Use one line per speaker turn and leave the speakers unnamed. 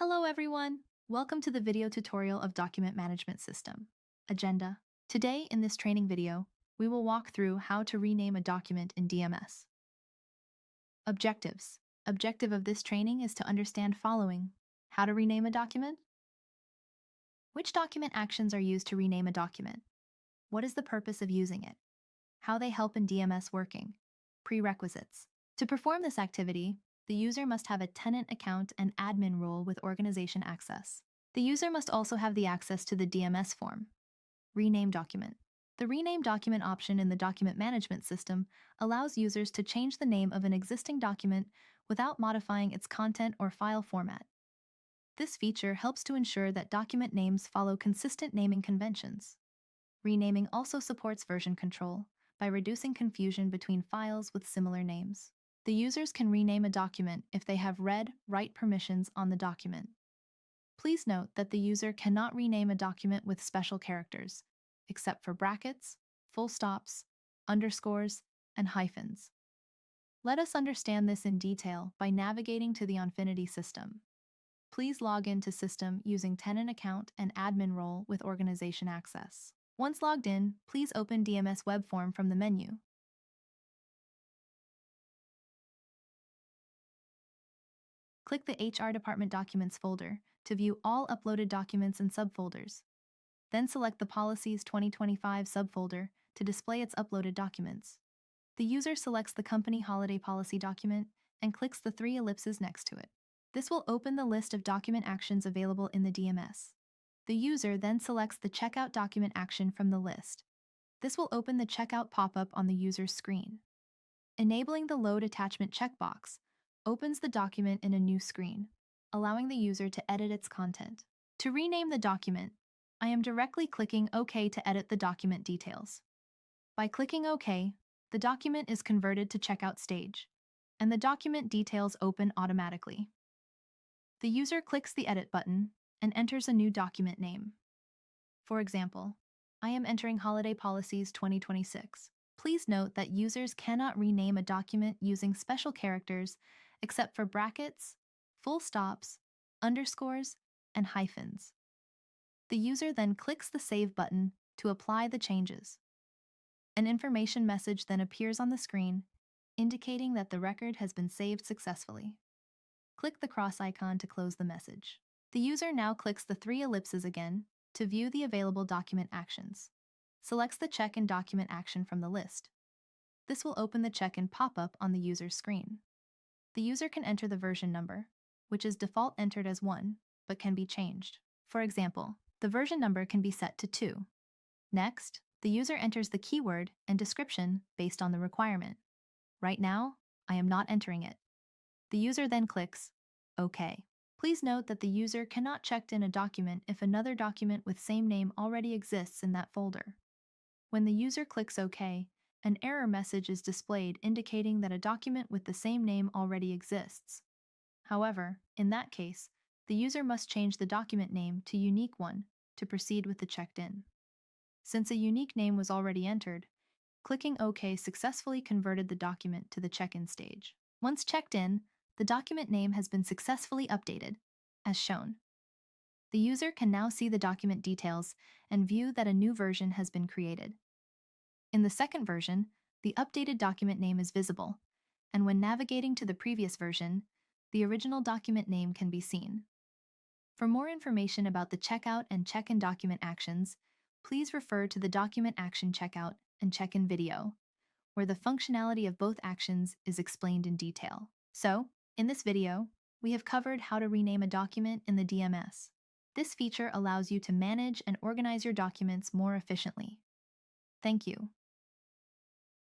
Hello everyone! Welcome to the video tutorial of Document Management System. Agenda. Today, in this training video, we will walk through how to rename a document in DMS. Objectives. Objective of this training is to understand following. How to rename a document? Which document actions are used to rename a document? What is the purpose of using it? How they help in DMS working? Prerequisites. To perform this activity, the user must have a tenant account and admin role with organization access. The user must also have the access to the DMS form. Rename document. The rename document option in the document management system allows users to change the name of an existing document without modifying its content or file format. This feature helps to ensure that document names follow consistent naming conventions. Renaming also supports version control by reducing confusion between files with similar names. The users can rename a document if they have read/write permissions on the document. Please note that the user cannot rename a document with special characters, except for brackets, full stops, underscores, and hyphens. Let us understand this in detail by navigating to the Onfinity system. Please log into System using tenant account and admin role with organization access. Once logged in, please open DMS web form from the menu. Click the HR Department Documents folder to view all uploaded documents and subfolders. Then select the Policies 2025 subfolder to display its uploaded documents. The user selects the Company Holiday Policy document and clicks the three ellipses next to it. This will open the list of document actions available in the DMS. The user then selects the Checkout document action from the list. This will open the Checkout pop-up on the user's screen. Enabling the Load Attachment checkbox opens the document in a new screen, allowing the user to edit its content. To rename the document, I am directly clicking OK to edit the document details. By clicking OK, the document is converted to checkout stage, and the document details open automatically. The user clicks the Edit button and enters a new document name. For example, I am entering Holiday Policies 2026. Please note that users cannot rename a document using special characters except for brackets, full stops, underscores, and hyphens. The user then clicks the Save button to apply the changes. An information message then appears on the screen, indicating that the record has been saved successfully. Click the cross icon to close the message. The user now clicks the three ellipses again to view the available document actions. Selects the Check-in document action from the list. This will open the check-in pop-up on the user's screen. The user can enter the version number, which is default entered as 1, but can be changed. For example, the version number can be set to 2. Next, the user enters the keyword and description based on the requirement. Right now, I am not entering it. The user then clicks OK. Please note that the user cannot check in a document if another document with same name already exists in that folder. When the user clicks OK, an error message is displayed indicating that a document with the same name already exists. However, in that case, the user must change the document name to unique one to proceed with the checked-in. Since a unique name was already entered, clicking OK successfully converted the document to the check-in stage. Once checked in, the document name has been successfully updated, as shown. The user can now see the document details and view that a new version has been created. In the second version, the updated document name is visible, and when navigating to the previous version, the original document name can be seen. For more information about the checkout and check-in document actions, please refer to the Document Action Checkout and Check-in video, where the functionality of both actions is explained in detail. So, in this video, we have covered how to rename a document in the DMS. This feature allows you to manage and organize your documents more efficiently. Thank you.